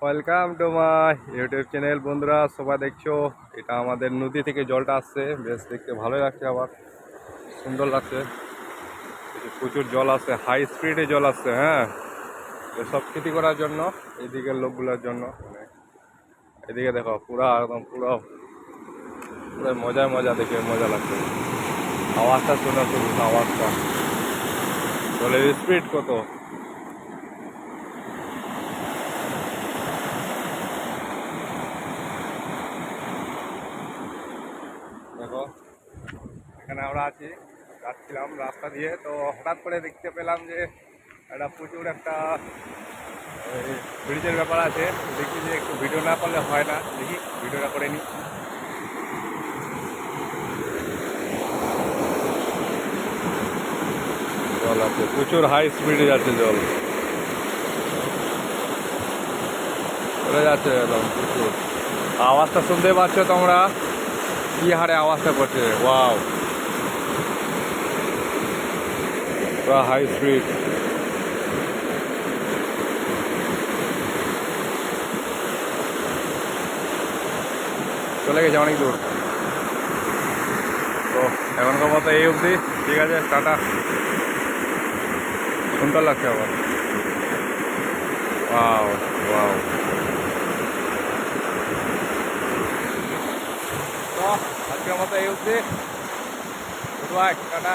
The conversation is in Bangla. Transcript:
Welcome to my YouTube channel. বন্ধুরা সবাই দেখছো, এটা আমাদের নদী থেকে জলটা আসছে, বেশ দেখতে ভালোই লাগছে, আবার সুন্দর লাগছে। প্রচুর জল আসছে, হাই স্পিডে জল আসছে। হ্যাঁ, সব খেতি করার জন্য, এদিকের লোকগুলোর জন্য। এদিকে দেখো, পুরা একদম পুরো পুরো মজায় মজা, দেখে মজা লাগছে। আওয়াজটা শোনা, শুধু আওয়াজটা, জলের স্পিড কত। দেখো, এখানে আমরা আছি, যাচ্ছিলাম রাস্তা দিয়ে, তো হঠাৎ করে দেখতে পেলাম যে একটা প্রচুর একটা ব্রিজের ব্যাপার আছে। দেখি যে একটু ভিডিও না করলে হয় না, দেখি ভিডিওটা করে নিই। জল আছে, প্রচুর হাই স্পিডে যাচ্ছে জল, চলে যাচ্ছে একদম প্রচুর। আওয়াজটা শুনতে পাচ্ছ তোমরা, কি হারে আওয়াজটা করছে, ওয়াও, পুরো হাই স্পিড। চলে গেছে অনেক দূর। তো এখনকার মতো এই অবধি, ঠিক আছে, টাটা। সুন্দর লাগছে আবার, ওয়াও ওয়াও। তো আজকের মতো এই অবধি, গুড বাই, টাটা।